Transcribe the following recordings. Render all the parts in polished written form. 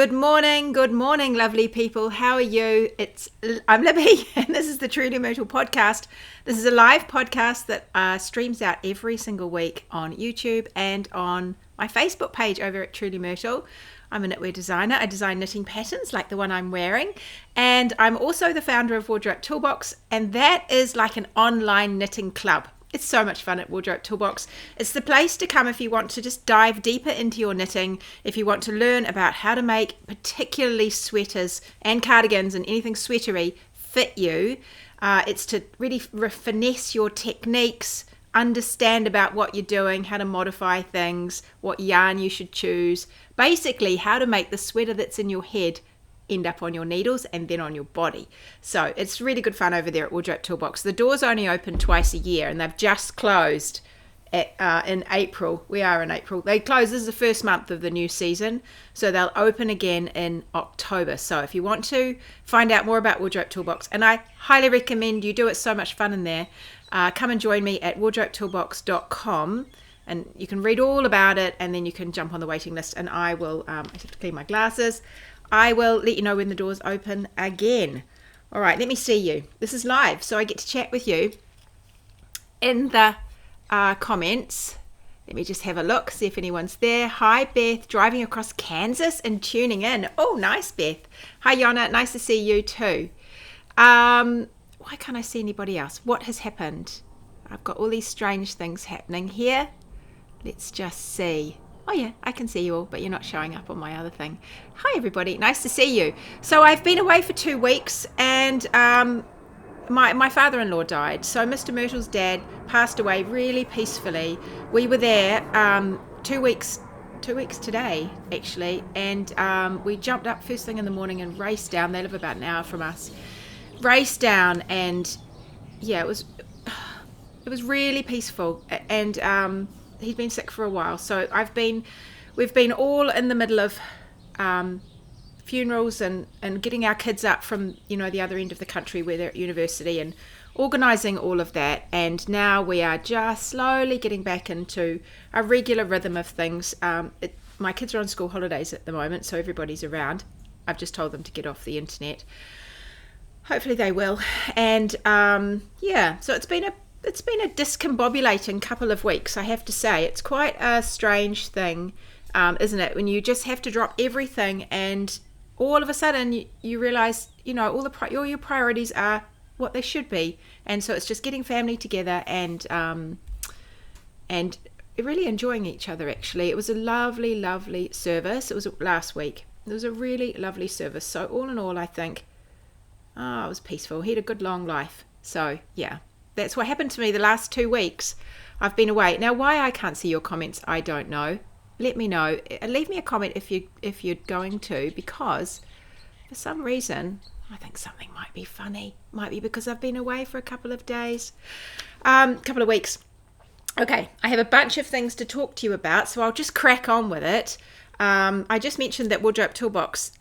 Good morning, lovely people. How are you? I'm Libby, and this is the Truly Myrtle podcast. This is a live podcast that streams out every single week on YouTube and on my Facebook page over at Truly Myrtle. I'm a knitwear designer. I design knitting patterns like the one I'm wearing, and I'm also the founder of Wardrobe Toolbox, and that is like an online knitting club. It's so much fun at Wardrobe Toolbox. It's the place to come if you want to just dive deeper into your knitting, if you want to learn about how to make particularly sweaters and cardigans and anything sweatery fit you. It's to really finesse your techniques, understand about what you're doing, how to modify things, what yarn you should choose, basically how to make the sweater that's in your head end up on your needles and then on your body. So it's really good fun over there at Wardrobe Toolbox. The doors only open twice a year and they've just closed in April. We are in April. They close. This is the first month of the new season, so they'll open again in October. So if you want to find out more about Wardrobe Toolbox, and I highly recommend you do, it's so much fun in there, come and join me at wardrobetoolbox.com. And you can read all about it, and then you can jump on the waiting list, and I will, I have to clean my glasses. I will let you know when the doors open again. All right, let me see you. This is live, so I get to chat with you in the comments. Let me just have a look, see if anyone's there. Hi, Beth, driving across Kansas and tuning in. Oh, nice, Beth. Hi, Yona, nice to see you too. Why can't I see anybody else? What has happened? I've got all these strange things happening here. Let's just see. Oh yeah, I can see you all, but you're not showing up on my other thing. Hi everybody, nice to see you. So I've been away for 2 weeks, and my father-in-law died. So Mr. Myrtle's dad passed away really peacefully. We were there 2 weeks today actually, and we jumped up first thing in the morning and raced down. They live about an hour from us. Raced down, and yeah, it was really peaceful, and he'd been sick for a while, so we've been all in the middle of funerals and getting our kids up from the other end of the country where they're at university and organising all of that, and now we are just slowly getting back into a regular rhythm of things. My kids are on school holidays at the moment, so everybody's around. I've just told them to get off the internet. Hopefully they will, and so it's been a discombobulating couple of weeks, I have to say. It's quite a strange thing, isn't it? When you just have to drop everything, and all of a sudden you realize, all your priorities are what they should be, and so it's just getting family together and really enjoying each other. Actually, it was a lovely service. It was last week. It was a really lovely service. So all in all, I think, it was peaceful. He had a good long life. So yeah. That's what happened to me the last 2 weeks. I've been away. Now, why I can't see your comments, I don't know. Let me know. Leave me a comment if you're going to, because for some reason I think something might be funny. Might be because I've been away for a couple of days, couple of weeks. Okay, I have a bunch of things to talk to you about, so I'll just crack on with it. I just mentioned that Wardrobe Toolbox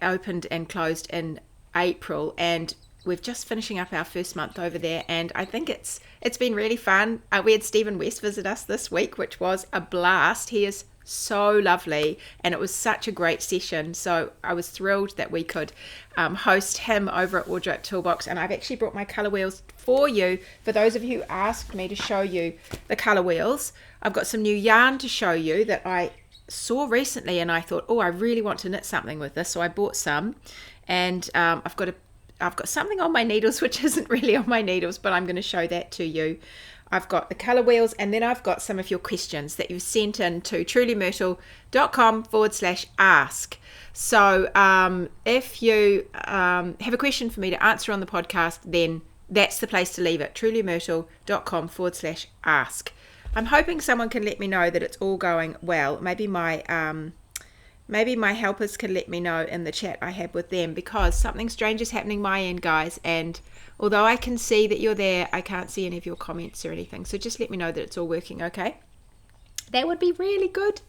opened and closed in April, and we're just finishing up our first month over there, and I think it's been really fun. We had Stephen West visit us this week, which was a blast. He is so lovely, and it was such a great session. So I was thrilled that we could host him over at Wardrobe Toolbox, and I've actually brought my colour wheels for you. For those of you who asked me to show you the colour wheels, I've got some new yarn to show you that I saw recently, and I thought, oh, I really want to knit something with this, so I bought some, and I've got something on my needles which isn't really on my needles, but I'm going to show that to you. I've got the colour wheels, and then I've got some of your questions that you've sent in to trulymyrtle.com/ask. So if you have a question for me to answer on the podcast, then that's the place to leave it, trulymyrtle.com/ask. I'm hoping someone can let me know that it's all going well. Maybe my helpers can let me know in the chat I had with them, because something strange is happening my end, guys, and although I can see that you're there, I can't see any of your comments or anything, so just let me know that it's all working okay. That would be really good.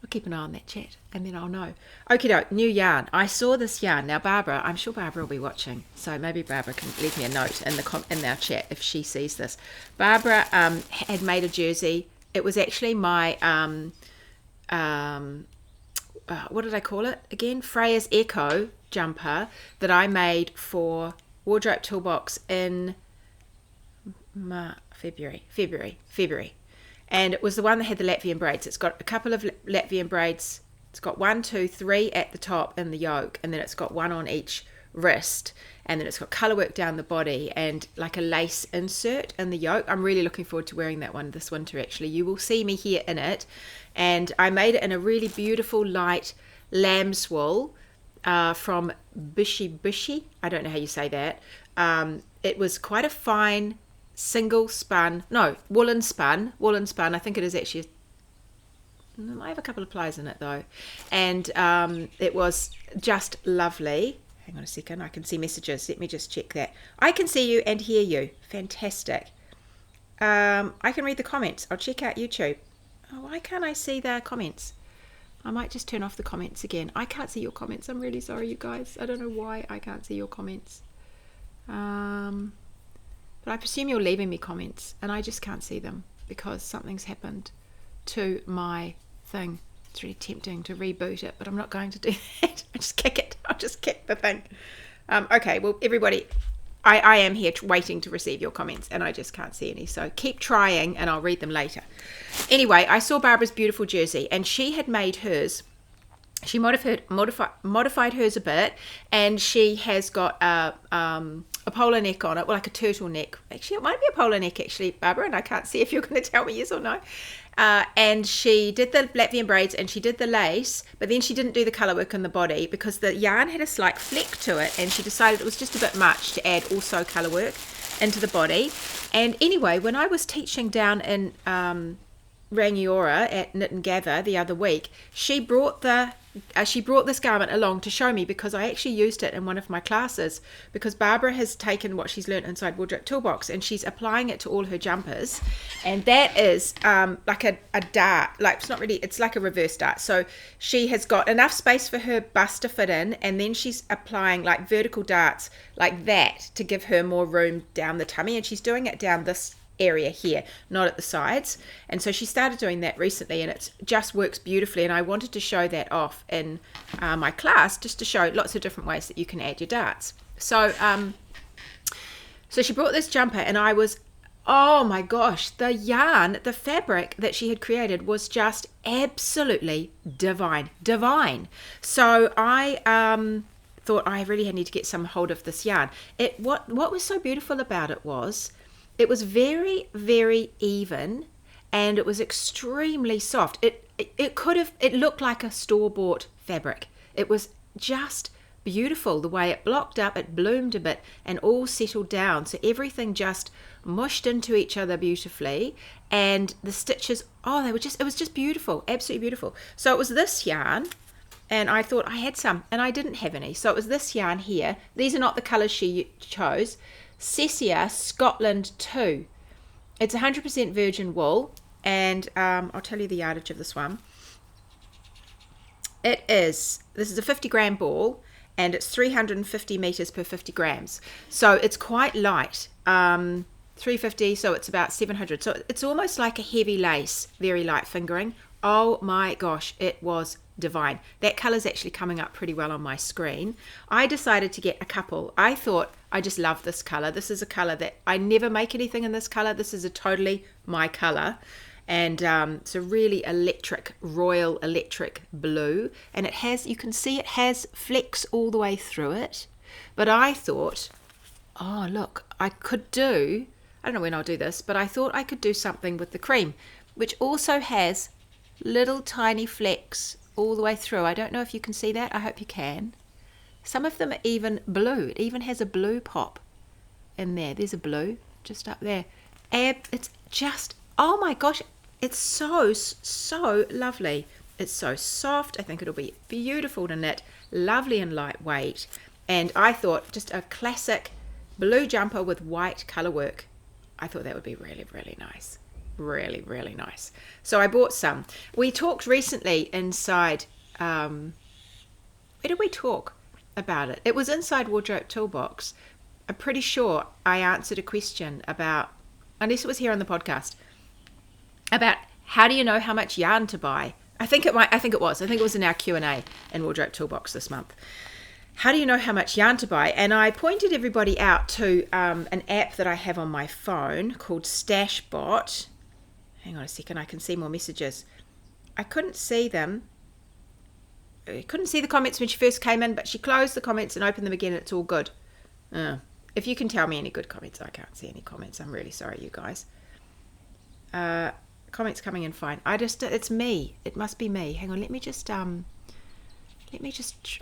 I'll keep an eye on that chat and then I'll know. Okie doke, new yarn. I saw this yarn. Now Barbara, I'm sure Barbara will be watching, so maybe Barbara can leave me a note in our chat if she sees this. Barbara had made a jersey. It was actually my what did I call it again? Freya's Echo jumper that I made for Wardrobe Toolbox in February. And it was the one that had the Latvian braids. It's got a couple of Latvian braids. It's got 1, 2, 3 at the top in the yoke, and then it's got one on each wrist, and then it's got colour work down the body and like a lace insert in the yoke. I'm really looking forward to wearing that one this winter. Actually, you will see me here in it, and I made it in a really beautiful light lamb's wool from Bushy. I don't know how you say that. It was quite a fine woolen spun. I think it is actually. I have a couple of plies in it though, and it was just lovely. Hang on a second, I can see messages. Let me just check that. I can see you and hear you. Fantastic. I can read the comments. I'll check out YouTube. Oh, why can't I see the comments? I might just turn off the comments again. I can't see your comments. I'm really sorry, you guys. I don't know why I can't see your comments. But I presume you're leaving me comments, and I just can't see them because something's happened to my thing. It's really tempting to reboot it, but I'm not going to do that. I'll just kick the thing. Okay, well, everybody, I am here waiting to receive your comments, and I just can't see any. So keep trying, and I'll read them later. Anyway, I saw Barbara's beautiful jersey, and she had made hers. She modified hers a bit, and she has got a polar neck on it, like a turtleneck. Actually, it might be a polar neck, actually, Barbara, and I can't see if you're going to tell me yes or no. And she did the Latvian braids and she did the lace, but then she didn't do the colour work on the body because the yarn had a slight fleck to it, and she decided it was just a bit much to add also colour work into the body. And anyway, when I was teaching down in Rangiora at Knit and Gather the other week, she brought this garment along to show me because I actually used it in one of my classes, because Barbara has taken what she's learnt inside Wardrobe Toolbox and she's applying it to all her jumpers, and that is like a dart, like it's like a reverse dart. So she has got enough space for her bust to fit in, and then she's applying like vertical darts like that to give her more room down the tummy, and she's doing it down this area here, not at the sides. And so she started doing that recently, and it just works beautifully, and I wanted to show that off in my class, just to show lots of different ways that you can add your darts. So she brought this jumper, and I was, oh my gosh, the yarn, the fabric that she had created was just absolutely divine. So I thought I really need to get some hold of this yarn. What was so beautiful about it was it was very, very even, and it was extremely soft. It looked like a store-bought fabric. It was just beautiful the way it blocked up, it bloomed a bit and all settled down. So everything just mushed into each other beautifully, and the stitches, it was just beautiful, absolutely beautiful. So it was this yarn, and I thought I had some, and I didn't have any. So it was this yarn here. These are not the colours she chose. Cessia Scotland 2. It's 100% virgin wool, and I'll tell you the yardage of this one. This is a 50 gram ball, and it's 350 meters per 50 grams. So it's quite light. 350, so it's about 700. So it's almost like a heavy lace, very light fingering. Oh my gosh, it was divine. That color's actually coming up pretty well on my screen. I decided to get a couple. I thought, I just love this color. This is a color that I never make anything in this color. This is a totally my color. And it's a really royal electric blue. And it has, you can see it has flecks all the way through it. But I thought, oh look, I don't know when I'll do this, but I thought I could do something with the cream, which also has little tiny flecks all the way through. I don't know if you can see that. I hope you can. Some of them are even blue. It even has a blue pop in there. There's a blue just up there. It's just, oh my gosh, it's so lovely. It's so soft. I think it'll be beautiful to knit, lovely and lightweight. And I thought just a classic blue jumper with white color work. I thought that would be really, really nice. Really, really nice. So I bought some. We talked recently inside, where did we talk about it? It was inside Wardrobe Toolbox. I'm pretty sure I answered a question unless it was here on the podcast, about how do you know how much yarn to buy I think it was in our Q&A in Wardrobe Toolbox this month. How do you know how much yarn to buy? And I pointed everybody out to an app that I have on my phone called Stashbot. Hang on a second, I can see more messages. I couldn't see them. I couldn't see the comments when she first came in, but she closed the comments and opened them again, and it's all good. If you can tell me any good comments, I can't see any comments. I'm really sorry, you guys. Comments coming in fine. It's me. It must be me. Hang on, let me just, I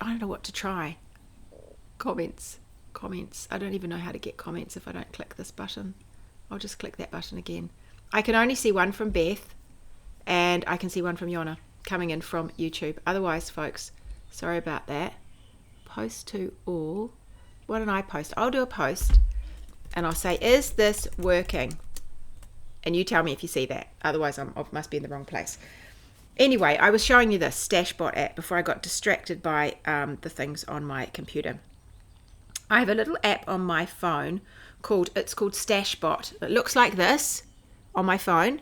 don't know what to try. Comments. I don't even know how to get comments if I don't click this button. I'll just click that button again. I can only see one from Beth, and I can see one from Yona coming in from YouTube. Otherwise, folks, sorry about that. Post to all. Why don't I post? I'll do a post, and I'll say, is this working? And you tell me if you see that. Otherwise, I must be in the wrong place. Anyway, I was showing you this Stashbot app before I got distracted by the things on my computer. I have a little app on my phone called Stashbot. It looks like this on my phone,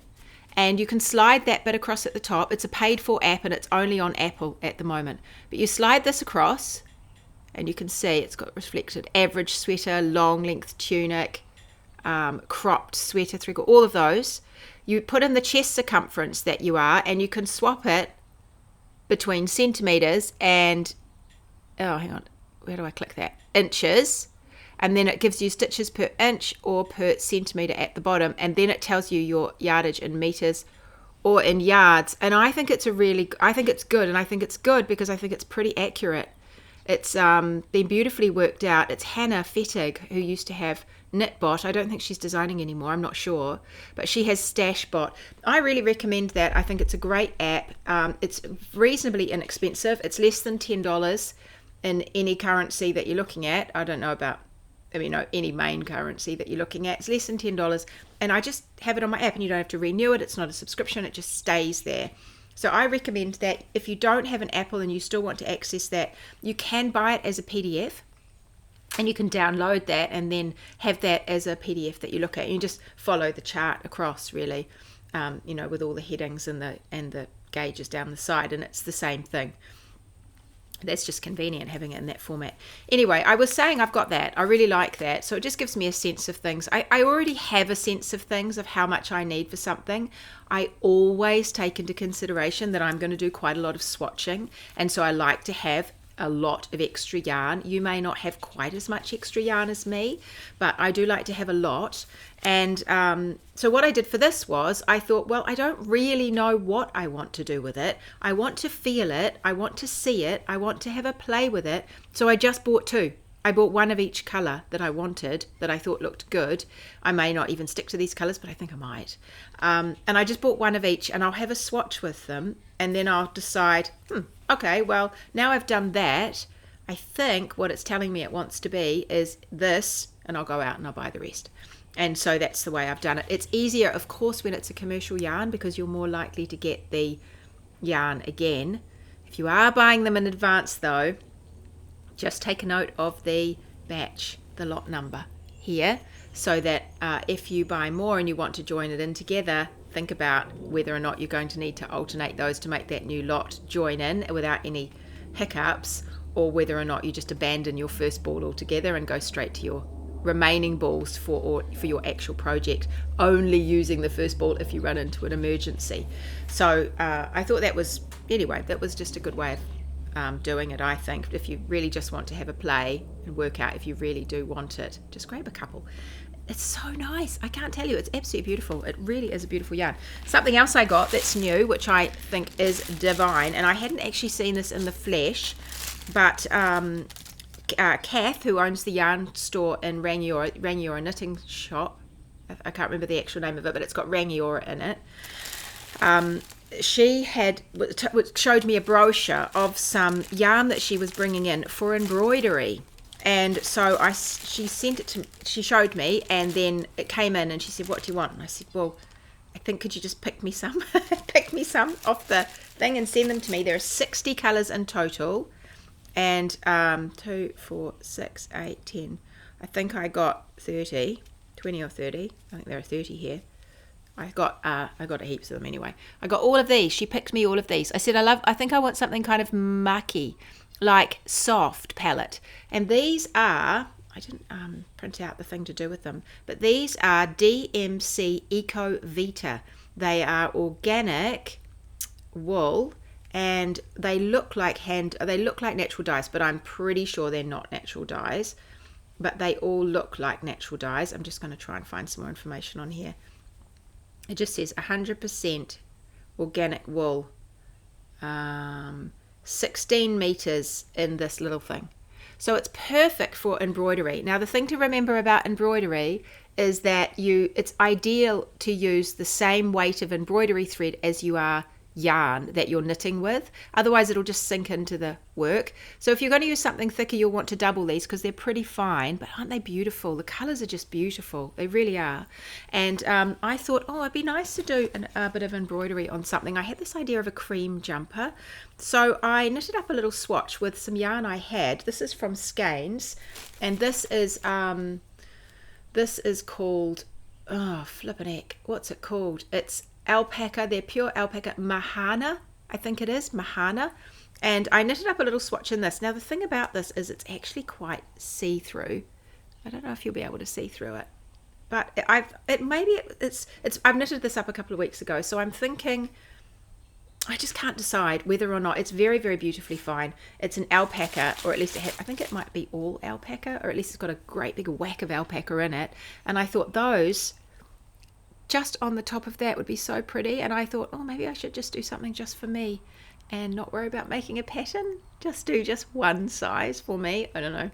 and you can slide that bit across at the top. It's a paid for app, and it's only on Apple at the moment. But you slide this across, and you can see it's got reflected average sweater, long length tunic, cropped sweater, all of those. You put in the chest circumference that you are, and you can swap it between centimeters and, hang on, where do I click that? Inches. And then it gives you stitches per inch or per centimeter at the bottom, and then it tells you your yardage in meters or in yards. And I think it's I think it's good, and I think it's good because I think it's pretty accurate. It's been beautifully worked out. It's Hannah Fettig, who used to have Knitbot. I don't think she's designing anymore, I'm not sure, but she has Stashbot. I really recommend that. I think it's a great app. It's reasonably inexpensive. It's less than $10 in any currency that you're looking at. I don't know about, any main currency that you're looking at. It's less than $10, and I just have it on my app, and you don't have to renew it. It's not a subscription, it just stays there. So I recommend that if you don't have an Apple and you still want to access that, you can buy it as a PDF, and you can download that and then have that as a PDF that you look at. You just follow the chart across, really, with all the headings and the gauges down the side, and it's the same thing. That's just convenient having it in that format. Anyway, I was saying I've got that. I really like that. So it just gives me a sense of things. I already have a sense of things, of how much I need for something. I always take into consideration that I'm going to do quite a lot of swatching. And so I like to have a lot of extra yarn. You may not have quite as much extra yarn as me, but I do like to have a lot. And so what I did for this was, I thought, well, I don't really know what I want to do with it. I want to feel it. I want to see it. I want to have a play with it. So I just bought two. I bought one of each colour that I wanted, that I thought looked good. I may not even stick to these colours, but I think I might. And I just bought one of each, and I'll have a swatch with them, and then I'll decide, okay, well, now I've done that, I think what it's telling me it wants to be is this, and I'll go out and I'll buy the rest. And so that's the way I've done it. It's easier, of course, when it's a commercial yarn, because you're more likely to get the yarn again. If you are buying them in advance, though, just take a note of the batch, the lot number here, so that if you buy more and you want to join it in together, think about whether or not you're going to need to alternate those to make that new lot join in without any hiccups, or whether or not you just abandon your first ball altogether and go straight to your remaining balls for your actual project, only using the first ball if you run into an emergency. So I thought that was just a good way of doing it. I think if you really just want to have a play and work out if you really do want it, just grab a couple. It's so nice. I can't tell you, it's absolutely beautiful. It really is a beautiful yarn. Something else I got that's new, which I think is divine, and I hadn't actually seen this in the flesh, but Kath, who owns the yarn store in Rangiora Knitting Shop, I can't remember the actual name of it, but it's got Rangiora in it. She showed me a brochure of some yarn that she was bringing in for embroidery, and so she sent it to me. She showed me, and then it came in, and she said, "What do you want?" And I said, "Well, I think could you just pick me some off the thing and send them to me." There are 60 colours in total, and 2, 4, 6, 8, 10. I think I got 20 or 30. I think there are 30 here. I got heaps of them anyway. I got all of these. She picked me all of these. I said, I think I want something kind of mucky, like soft palette. And these are, I didn't print out the thing to do with them, but these are DMC Eco Vita. They are organic wool, and they look like natural dyes, but I'm pretty sure they're not natural dyes. But they all look like natural dyes. I'm just going to try and find some more information on here. It just says 100% organic wool, 16 meters in this little thing. So it's perfect for embroidery. Now, the thing to remember about embroidery is that it's ideal to use the same weight of embroidery thread as you are yarn that you're knitting with. Otherwise, it'll just sink into the work. So if you're going to use something thicker, you'll want to double these because they're pretty fine. But aren't they beautiful? The colors are just beautiful. They really are. And I thought, it'd be nice to do a bit of embroidery on something. I had this idea of a cream jumper. So I knitted up a little swatch with some yarn I had. This is from Skeins, and this is called, flippin' heck, what's it called? It's alpaca. They're pure alpaca, Mahana, I think it is, Mahana. And I knitted up a little swatch in this. Now the thing about this is it's actually quite see-through. I don't know if you'll be able to see through it, but I've knitted this up a couple of weeks ago, so I'm thinking, I just can't decide whether or not. It's very, very beautifully fine. It's an alpaca, or at least I think it might be all alpaca, or at least it's got a great big whack of alpaca in it. And I thought those just on the top of that would be so pretty. And I thought, maybe I should just do something just for me and not worry about making a pattern. Just do just one size for me. I don't know.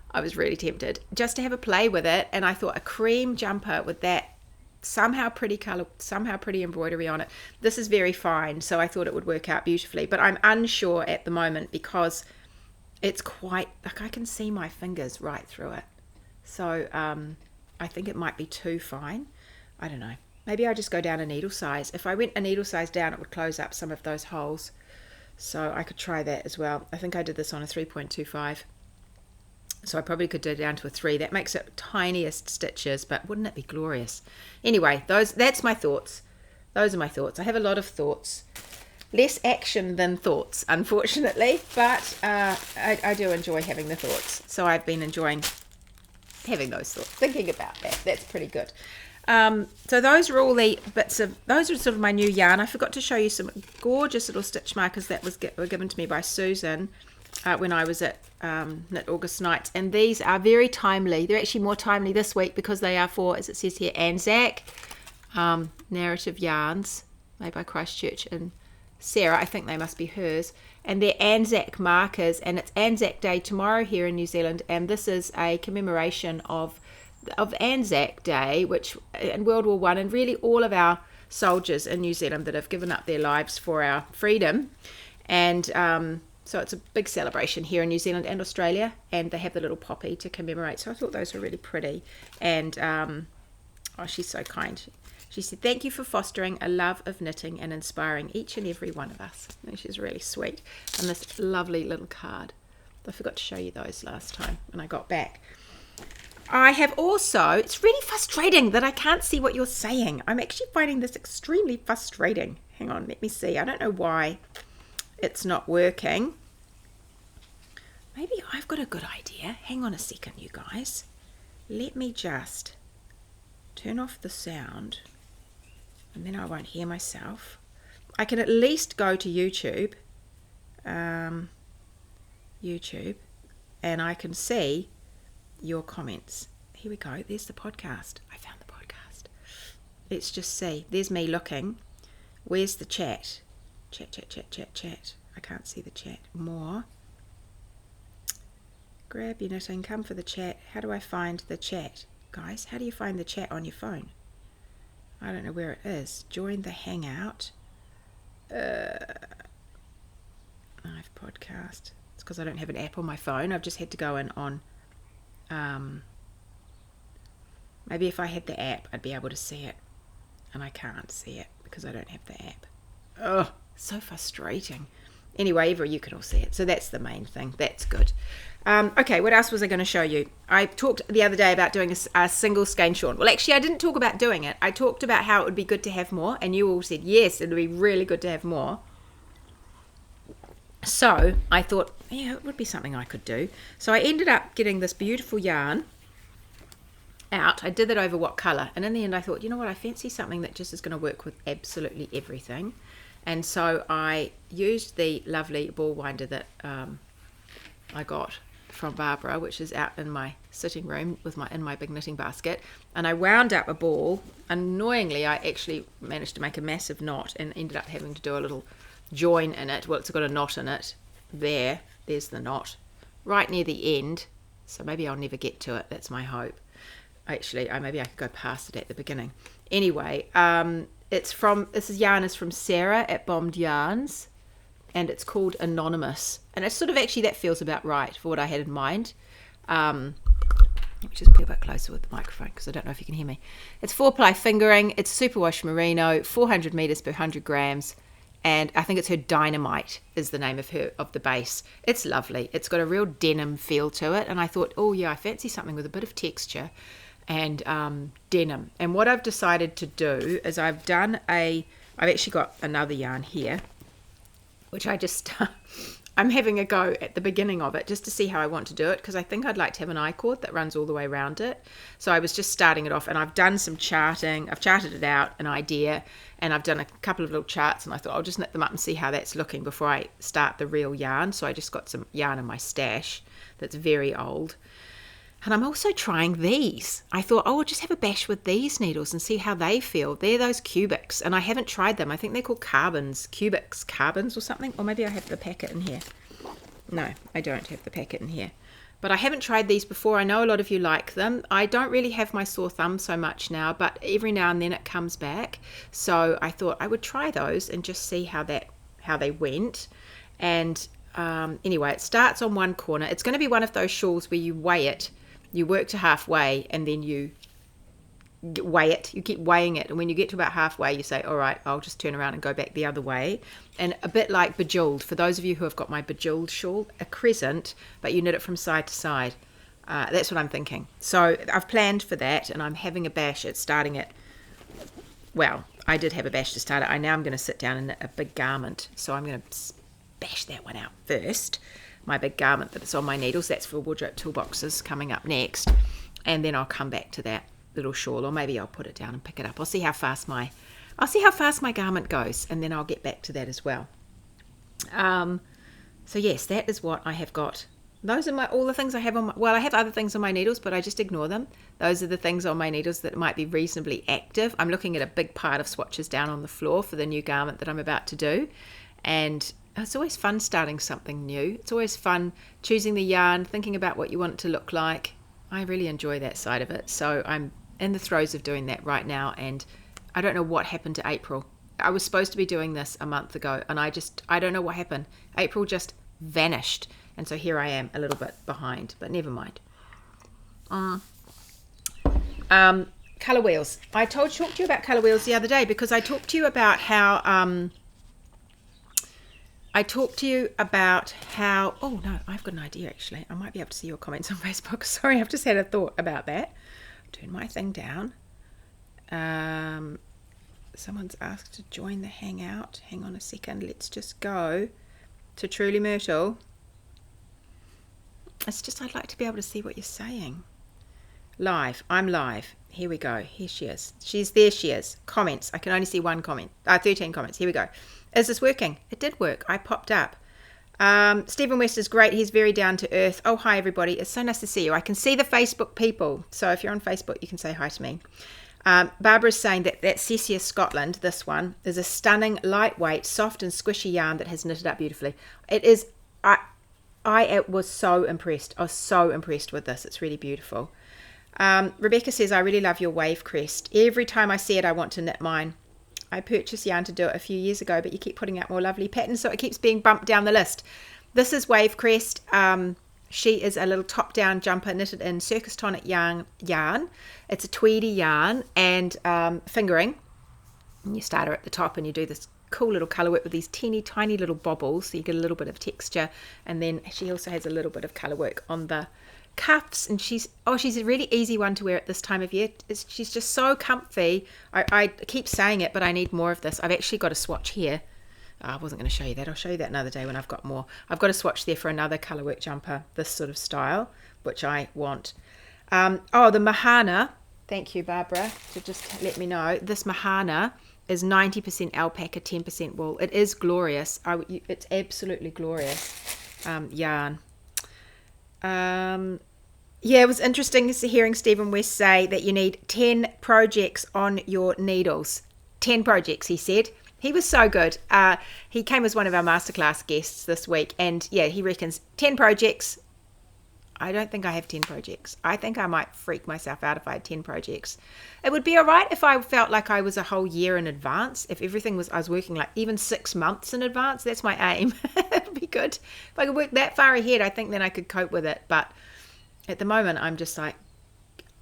I was really tempted just to have a play with it. And I thought a cream jumper with that somehow pretty color, somehow pretty embroidery on it. This is very fine, so I thought it would work out beautifully. But I'm unsure at the moment because it's quite, like, I can see my fingers right through it. So I think it might be too fine. I don't know. Maybe I just go down a needle size. If I went a needle size down, it would close up some of those holes. So I could try that as well. I think I did this on a 3.25. So I probably could do it down to a 3. That makes it tiniest stitches, but wouldn't it be glorious? Anyway, that's my thoughts. Those are my thoughts. I have a lot of thoughts. Less action than thoughts, unfortunately, but I do enjoy having the thoughts. So I've been enjoying having those thoughts, thinking about that. That's pretty good. So those are all the bits of, those are sort of my new yarn. I forgot to show you some gorgeous little stitch markers that were given to me by Susan when I was at Knit August Nights, and these are very timely. They're actually more timely this week because they are for, as it says here, Anzac narrative yarns made by Christchurch and Sarah. I think they must be hers, and they're Anzac markers, and it's Anzac Day tomorrow here in New Zealand, and this is a commemoration of Anzac Day, which in World War One, and really all of our soldiers in New Zealand that have given up their lives for our freedom. And so it's a big celebration here in New Zealand and Australia, and they have the little poppy to commemorate. So I thought those were really pretty. And she's so kind. She said, "Thank you for fostering a love of knitting and inspiring each and every one of us." And she's really sweet. And this lovely little card. I forgot to show you those last time when I got back. I have also, it's really frustrating that I can't see what you're saying. I'm actually finding this extremely frustrating. Hang on, let me see. I don't know why it's not working. Maybe I've got a good idea. Hang on a second, you guys. Let me just turn off the sound, and then I won't hear myself. I can at least go to YouTube, and I can see your comments. Here we go. There's the podcast. I found the podcast. Let's just see. There's me looking. Where's the chat? Chat. I can't see the chat. More. Grab your knitting. Come for the chat. How do I find the chat? Guys, how do you find the chat on your phone? I don't know where it is. Join the Hangout. Live podcast. It's because I don't have an app on my phone. I've just had to go in on maybe if I had the app I'd be able to see it, and I can't see it because I don't have the app. Oh, so frustrating. Anyway, you can all see it, so that's the main thing. That's good. Okay, what else was I going to show you? I talked the other day about doing a single skein shawl. Well, actually, I didn't talk about doing it. I talked about how it would be good to have more, and you all said, yes, it would be really good to have more. So I thought, yeah, it would be something I could do. So I ended up getting this beautiful yarn out. I did it over what colour, and in the end I thought, you know what, I fancy something that just is going to work with absolutely everything. And so I used the lovely ball winder that I got from Barbara, which is out in my sitting room in my big knitting basket, and I wound up a ball. Annoyingly, I actually managed to make a massive knot and ended up having to do a little join in it. Well, it's got a knot in it. There's the knot right near the end, so maybe I'll never get to it. That's my hope. Actually, maybe I could go past it at the beginning. Anyway, this yarn is from Sarah at Bombed Yarns, and it's called Anonymous, and it's sort of, actually, that feels about right for what I had in mind. Let me just be a bit closer with the microphone because I don't know if you can hear me. It's 4-ply fingering, it's superwash merino, 400 meters per 100 grams, and I think it's her Dynamite is the name of the base. It's lovely. It's got a real denim feel to it, and I thought, oh yeah, I fancy something with a bit of texture and denim. And what I've decided to do is I've actually got another yarn here, which I'm having a go at the beginning of it just to see how I want to do it, because I think I'd like to have an I-cord that runs all the way around it. So I was just starting it off, and I've done some charting. I've charted it out, an idea, and I've done a couple of little charts, and I thought I'll just knit them up and see how that's looking before I start the real yarn. So I just got some yarn in my stash that's very old. And I'm also trying these. I thought, I'll just have a bash with these needles and see how they feel. They're those cubics, and I haven't tried them. I think they're called carbons or something. Or maybe I have the packet in here. No, I don't have the packet in here. But I haven't tried these before. I know a lot of you like them. I don't really have my sore thumb so much now, but every now and then it comes back. So I thought I would try those and just see how they went. And anyway, it starts on one corner. It's going to be one of those shawls where you weigh it. You work to halfway, and then you weigh it. You keep weighing it, and when you get to about halfway, you say, all right, I'll just turn around and go back the other way. And a bit like Bejeweled, for those of you who have got my Bejeweled shawl, a crescent, but you knit it from side to side. That's what I'm thinking. So I've planned for that, and I'm having a bash at starting it. Well, I did have a bash to start it. I'm going to sit down and knit a big garment, so I'm going to bash that one out first. My big garment that's on my needles, that's for wardrobe toolboxes, coming up next, and then I'll come back to that little shawl, or maybe I'll put it down and pick it up. I'll see how fast my garment goes, and then I'll get back to that as well. So yes, that is what I have got. Those are all the things I have on my, I have other things on my needles, but I just ignore them. Those are the things on my needles that might be reasonably active. I'm looking at a big pile of swatches down on the floor for the new garment that I'm about to do, and it's always fun starting something new. It's always fun choosing the yarn, thinking about what you want it to look like. I really enjoy that side of it. So I'm in the throes of doing that right now, and I don't know what happened to April. I was supposed to be doing this a month ago, and I don't know what happened. April just vanished, and so here I am a little bit behind, but never mind. Colour wheels. I talked to you about colour wheels the other day because I talked to you about how oh no, I've got an idea actually. I might be able to see your comments on Facebook. Sorry, I've just had a thought about that. Turn my thing down. Someone's asked to join the hangout. Hang on a second. Let's just go to Truly Myrtle. It's just I'd like to be able to see what you're saying. Live. I'm live. Here we go. Here she is. There she is. Comments. I can only see one comment. 13 comments. Here we go. Is this working? It did work. I popped up. Stephen West is great. He's very down to earth. Oh, hi, everybody. It's so nice to see you. I can see the Facebook people. So if you're on Facebook, you can say hi to me. Barbara's saying that Cessia Scotland, this one, is a stunning, lightweight, soft and squishy yarn that has knitted up beautifully. It is. I was so impressed. I was so impressed with this. It's really beautiful. Rebecca says, I really love your Wavecrest. Every time I see it, I want to knit mine. I purchased yarn to do it a few years ago, but you keep putting out more lovely patterns, so it keeps being bumped down the list. This is Wavecrest. She is a little top-down jumper knitted in Circus Tonic yarn. It's a tweedy yarn and fingering. And you start her at the top and you do this cool little colour work with these teeny tiny little bobbles, so you get a little bit of texture. And then she also has a little bit of colour work on the cuffs, and she's a really easy one to wear at this time of year. She's just so comfy. I keep saying it, but I need more of this. I've actually got a swatch here. I wasn't going to show you that. I'll show you that another day when I've got more. I've got a swatch there for another colour work jumper, this sort of style, which I want. The Mahana, thank you Barbara to just let me know. This Mahana is 90% alpaca, 10% wool. It is glorious. It's absolutely glorious yarn. It was interesting hearing Stephen West say that you need 10 projects on your needles. 10 projects, he said. He was so good. He came as one of our masterclass guests this week, and yeah, he reckons 10 projects. I don't think I have 10 projects. I think I might freak myself out if I had 10 projects. It would be all right if I felt like I was a whole year in advance. If everything was, I was working like even 6 months in advance. That's my aim. It would be good. If I could work that far ahead, I think then I could cope with it. But at the moment, I'm just like,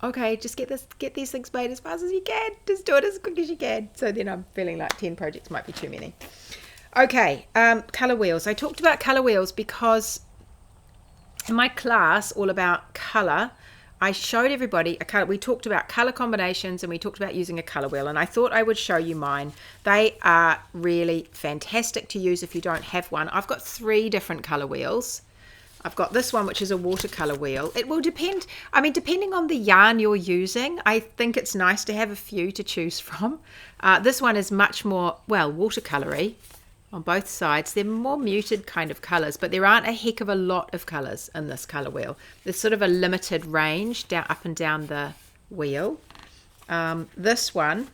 okay, just get these things made as fast as you can. Just do it as quick as you can. So then I'm feeling like 10 projects might be too many. Okay, colour wheels. I talked about colour wheels because in my class all about colour, I showed everybody a colour. We talked about colour combinations and we talked about using a colour wheel, and I thought I would show you mine. They are really fantastic to use if you don't have one. I've got 3 different colour wheels. I've got this one, which is a watercolour wheel. It will depend, depending on the yarn you're using, I think it's nice to have a few to choose from. This one is much more, watercolour-y on both sides. They're more muted kind of colours, but there aren't a heck of a lot of colours in this colour wheel. There's sort of a limited range up and down the wheel. This one,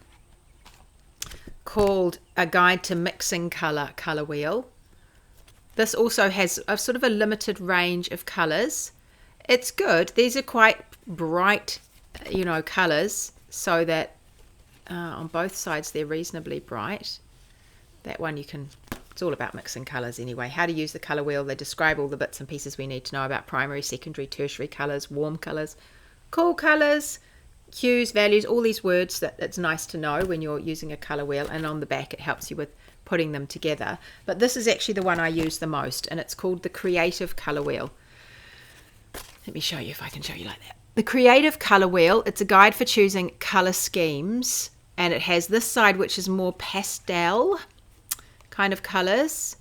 called A Guide to Mixing colour wheel. This also has a sort of a limited range of colours. It's good. These are quite bright, colours, so that on both sides they're reasonably bright. That one it's all about mixing colours anyway. How to use the colour wheel. They describe all the bits and pieces we need to know about primary, secondary, tertiary colours, warm colours, cool colours, hues, values, all these words that it's nice to know when you're using a colour wheel. And on the back it helps you with putting them together. But this is actually the one I use the most, and it's called the Creative Colour Wheel. Let me show you if I can show you like that. The Creative Colour Wheel, it's a guide for choosing colour schemes, and it has this side which is more pastel kind of colours,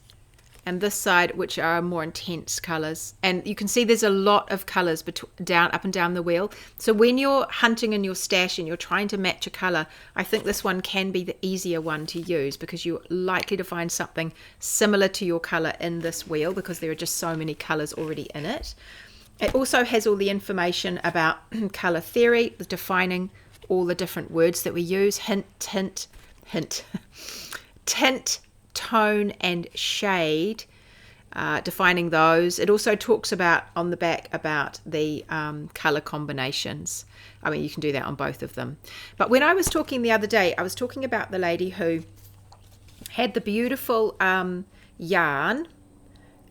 and this side which are more intense colours. And you can see there's a lot of colours up and down the wheel. So when you're hunting in your stash and you're trying to match a colour, I think this one can be the easier one to use, because you're likely to find something similar to your colour in this wheel, because there are just so many colours already in it. It also has all the information about colour theory, defining all the different words that we use, hint, tint, tone and shade, defining those. It also talks about on the back about the color combinations. You can do that on both of them. But when I was talking the other day, I was talking about the lady who had the beautiful yarn,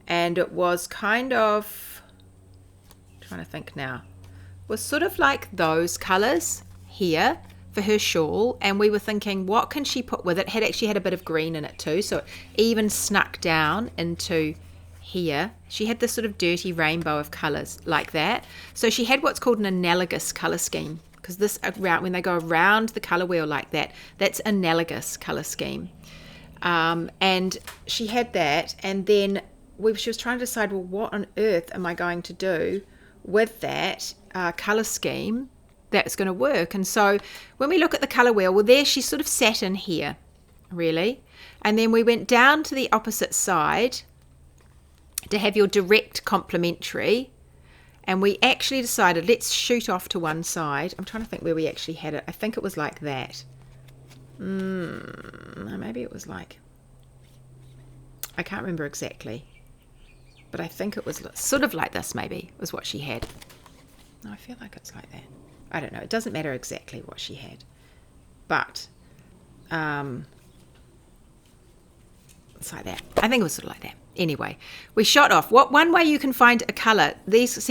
and it was kind of, trying to think now, was sort of like those colors here for her shawl, and we were thinking, what can she put with it? Actually had a bit of green in it too, so it even snuck down into here. She had this sort of dirty rainbow of colors like that. So she had what's called an analogous color scheme, because this when they go around the color wheel like that, that's analogous color scheme. And she had that, and then she was trying to decide, well, what on earth am I going to do with that color scheme that's going to work? And so when we look at the color wheel, well, there she sort of sat in here, really. And then we went down to the opposite side to have your direct complementary, and we actually decided, let's shoot off to one side. I'm trying to think where we actually had it. I think it was like that. Maybe it was like, I can't remember exactly, but I think it was sort of like this, maybe, was what she had. No, I feel like it's like that. I don't know. It doesn't matter exactly what she had, but it's like that. I think it was sort of like that. Anyway, we shot off. One way you can find a color. These.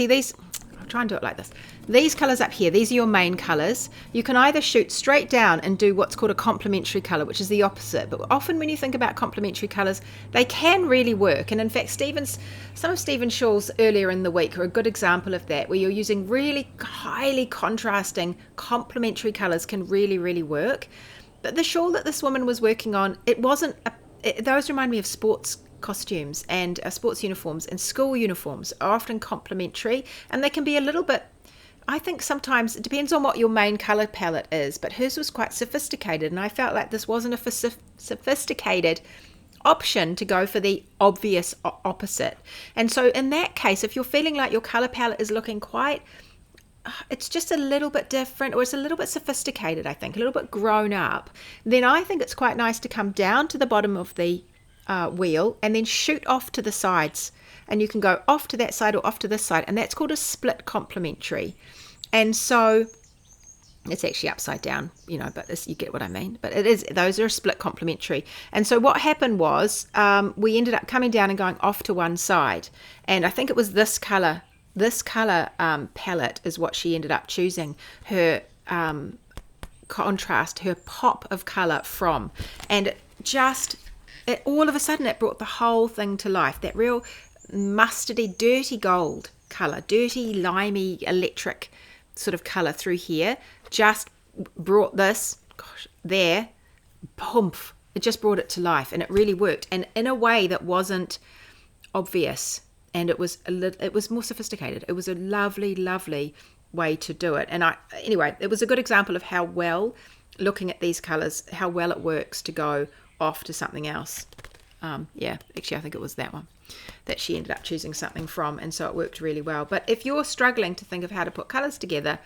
I'm try and do it like this. These colours up here, these are your main colours. You can either shoot straight down and do what's called a complementary colour, which is the opposite. But often when you think about complementary colours, they can really work. And in fact, some of Stephen's shawls earlier in the week are a good example of that, where you're using really highly contrasting complementary colours can really, really work. But the shawl that this woman was working on, those remind me of sports costumes and sports uniforms, and school uniforms are often complementary, and they can be a little bit, I think sometimes it depends on what your main color palette is, but hers was quite sophisticated, and I felt like this wasn't a sophisticated option to go for the obvious opposite. And so in that case, if you're feeling like your color palette is looking it's just a little bit different, or it's a little bit sophisticated, I think a little bit grown up, then I think it's quite nice to come down to the bottom of the wheel and then shoot off to the sides, and you can go off to that side or off to this side, and that's called a split complementary. And so it's actually upside down, but you get what I mean. But those are split complementary. And so what happened was we ended up coming down and going off to one side, and I think it was this color palette is what she ended up choosing her contrast, her pop of color from, and all of a sudden it brought the whole thing to life. That real mustardy, dirty gold color, dirty, limey, electric sort of color through here, just brought this, there, poof, it just brought it to life, and it really worked, and in a way that wasn't obvious, and it was more sophisticated. It was a lovely, lovely way to do it. And anyway, it was a good example of how well, looking at these colors, how well it works to go off to something else. Actually I think it was that one that she ended up choosing something from, and so it worked really well. But if you're struggling to think of how to put colors together,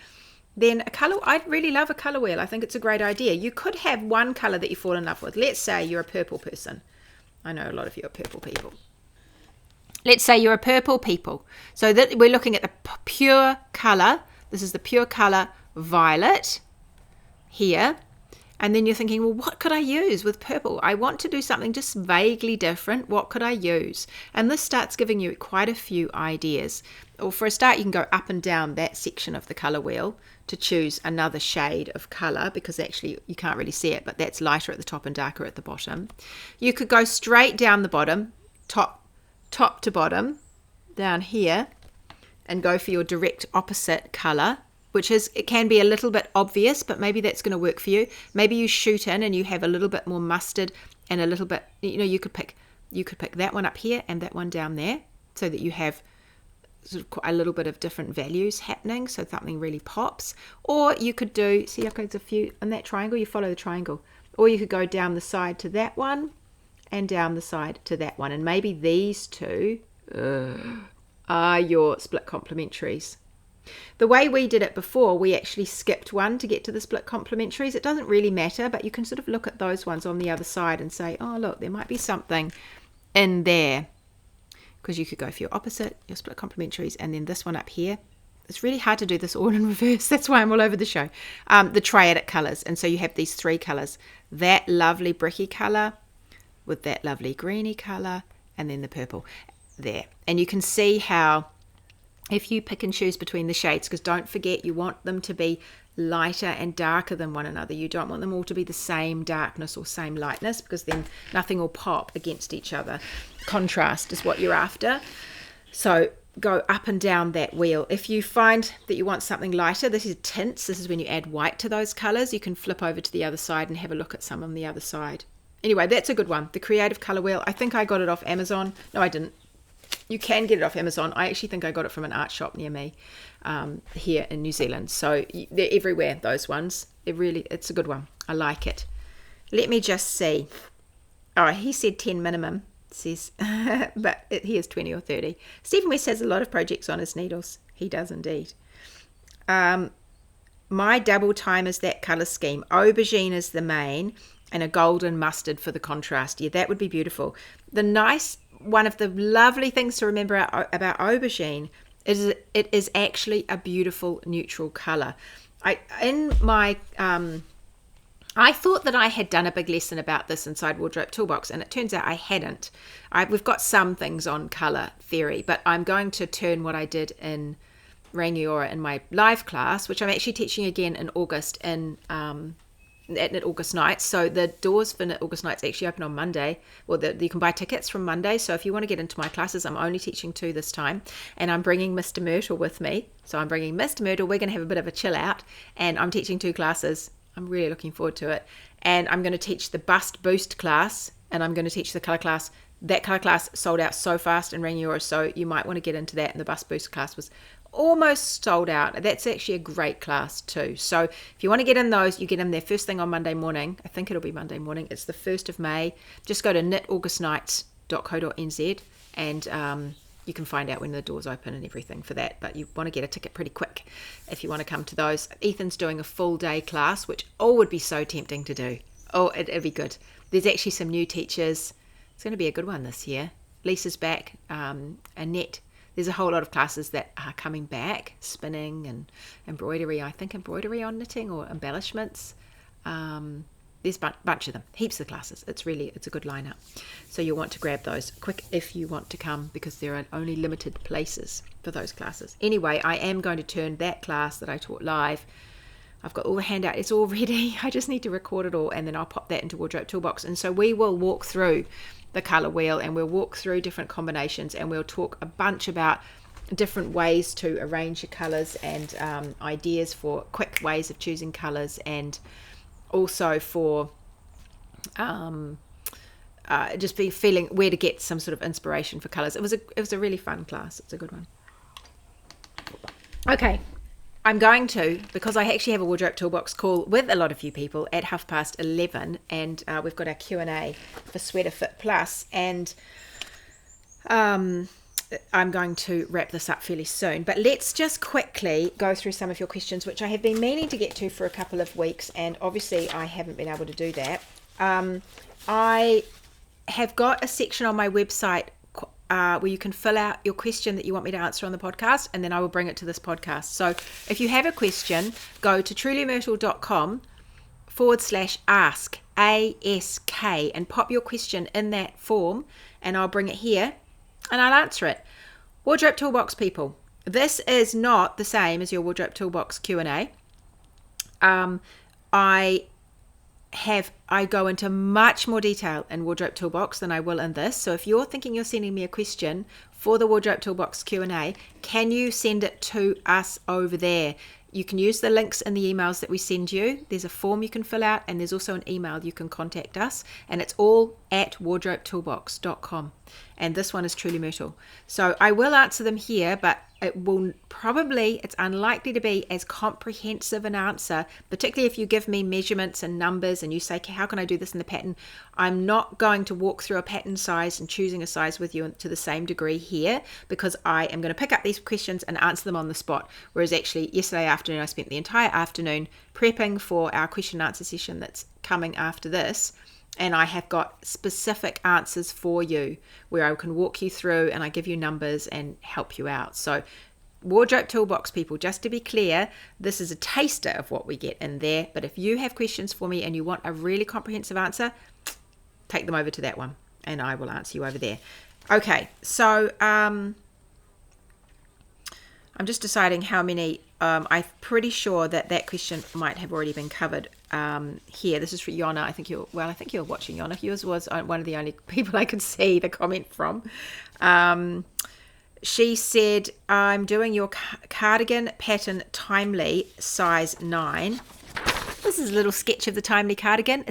then I'd really love a color wheel. I think it's a great idea. You could have one color that you fall in love with. Let's say you're a purple person. I know a lot of you are purple people. Let's say you're a purple people. So that we're looking at the pure color. This is the pure color violet here. And then you're thinking, well, what could I use with purple? I want to do something just vaguely different. What could I use? And this starts giving you quite a few ideas. Or for a start, you can go up and down that section of the color wheel to choose another shade of color, because actually you can't really see it, but that's lighter at the top and darker at the bottom. You could go straight down the bottom, top to bottom, down here, and go for your direct opposite color, which it can be a little bit obvious, but maybe that's going to work for you. Maybe you shoot in and you have a little bit more mustard and a little bit, you could pick that one up here and that one down there, so that you have sort of a little bit of different values happening, so something really pops. Or you could do, see, okay, there's a few in that triangle, you follow the triangle. Or you could go down the side to that one and down the side to that one, and maybe these two are your split complementaries. The way we did it before, we actually skipped one to get to the split complementaries. It doesn't really matter, but you can sort of look at those ones on the other side and say, oh look, there might be something in there, because you could go for your opposite, your split complementaries, and then this one up here. It's really hard to do this all in reverse. That's why I'm all over the show. The triadic colors, and so you have these three colors, that lovely bricky color with that lovely greeny color, and then the purple there. And you can see how, if you pick and choose between the shades, because don't forget, you want them to be lighter and darker than one another. You don't want them all to be the same darkness or same lightness, because then nothing will pop against each other. Contrast is what you're after. So go up and down that wheel. If you find that you want something lighter, this is tints. This is when you add white to those colors. You can flip over to the other side and have a look at some on the other side. Anyway, that's a good one. The Creative Color Wheel. I think I got it off Amazon. No, I didn't. You can get it off Amazon. I actually think I got it from an art shop near me here in New Zealand. So they're everywhere, those ones. It's a good one. I like it. Let me just see. Oh, he said 10 minimum, says, but he is 20 or 30. Stephen West has a lot of projects on his needles. He does indeed. My double time is that colour scheme. Aubergine is the main, and a golden mustard for the contrast. Yeah, that would be beautiful. One of the lovely things to remember about aubergine is it is actually a beautiful neutral colour. I thought that I had done a big lesson about this inside Wardrobe Toolbox, and it turns out I hadn't. We've got some things on colour theory, but I'm going to turn what I did in Rangiora in my live class, which I'm actually teaching again in August at Knit August Nights. So the doors for Knit August Nights actually open on Monday. Well, you can buy tickets from Monday. So if you want to get into my classes, I'm only teaching 2 this time, and I'm bringing Mr. Myrtle with me. So I'm bringing Mr. Myrtle. We're going to have a bit of a chill out, and I'm teaching 2 classes. I'm really looking forward to it. And I'm going to teach the Bust Boost class, and I'm going to teach the colour class. That colour class sold out so fast in Rangiora, so you might want to get into that. And the Bust Boost class was almost sold out. That's actually a great class too. So if you want to get in those, you get in there first thing on Monday morning. I think it'll be Monday morning. It's the 1st of May. Just go to knitaugustnights.co.nz and you can find out when the doors open and everything for that. But you want to get a ticket pretty quick if you want to come to those. Ethan's doing a full day class, which would be so tempting to do. It'd be good. There's actually some new teachers. It's going to be a good one this year. Lisa's back. Annette. There's a whole lot of classes that are coming back. Spinning and embroidery. I think embroidery on knitting or embellishments. There's a bunch of them. Heaps of classes. It's a good lineup. So you'll want to grab those quick if you want to come, because there are only limited places for those classes. Anyway, I am going to turn that class that I taught live. I've got all the handout. It's all ready. I just need to record it all, and then I'll pop that into Wardrobe Toolbox. And so we will walk through the colour wheel, and we'll walk through different combinations, and we'll talk a bunch about different ways to arrange your colours and ideas for quick ways of choosing colours, and also for just be feeling where to get some sort of inspiration for colours. It was a really fun class. It's a good one. Okay. I'm going to, because I actually have a Wardrobe Toolbox call with a lot of you people at 11:30, and we've got our Q&A for Sweater Fit Plus, and I'm going to wrap this up fairly soon. But let's just quickly go through some of your questions, which I have been meaning to get to for a couple of weeks, and obviously I haven't been able to do that. I have got a section on my website where you can fill out your question that you want me to answer on the podcast, and then I will bring it to this podcast. So if you have a question, go to trulymyrtle.com/ask, ASK, and pop your question in that form, and I'll bring it here and I'll answer it. Wardrobe Toolbox people, this is not the same as your Wardrobe Toolbox Q&A. I go into much more detail in Wardrobe Toolbox than I will in this. So if you're thinking you're sending me a question for the Wardrobe Toolbox Q&A, can you send it to us over there? You can use the links in the emails that we send you. There's a form you can fill out, and there's also an email you can contact us, and it's all at wardrobetoolbox.com. And this one is Truly Myrtle. So I will answer them here, but it's unlikely to be as comprehensive an answer, particularly if you give me measurements and numbers and you say, how can I do this in the pattern? I'm not going to walk through a pattern size and choosing a size with you to the same degree here, because I am going to pick up these questions and answer them on the spot. Whereas actually yesterday afternoon, I spent the entire afternoon prepping for our question and answer session that's coming after this. And I have got specific answers for you where I can walk you through, and I give you numbers and help you out. So Wardrobe Toolbox people, just to be clear, this is a taster of what we get in there. But if you have questions for me and you want a really comprehensive answer, take them over to that one and I will answer you over there. Okay, so I'm just deciding how many. I'm pretty sure that question might have already been covered here. This is for Yona. I think you're watching Yona. Yours was one of the only people I could see the comment from. She said, I'm doing your cardigan pattern Timely size 9. This is a little sketch of the Timely cardigan.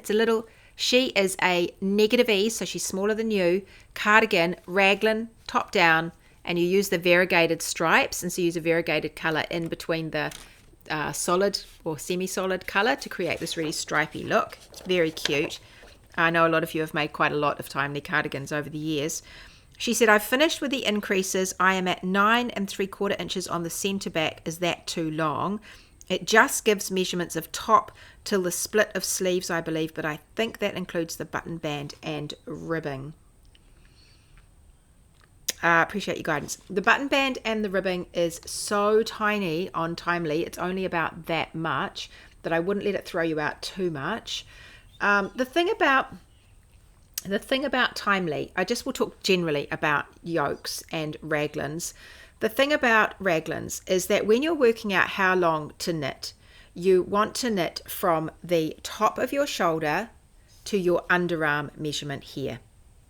She is a negative E, so she's smaller than you, cardigan, raglan, top down, and you use the variegated stripes, and so you use a variegated colour in between the solid or semi-solid colour to create this really stripy look. It's very cute. I know a lot of you have made quite a lot of Timely cardigans over the years. She said, I've finished with the increases. I am at 9 3/4 inches on the centre back. Is that too long? It just gives measurements of top till the split of sleeves, I believe, but I think that includes the button band and ribbing. Appreciate your guidance. The button band and the ribbing is so tiny on Timely. It's only about that much that I wouldn't let it throw you out too much. The thing about Timely, I just will talk generally about yokes and raglans. The thing about raglans is that when you're working out how long to knit, you want to knit from the top of your shoulder to your underarm measurement here.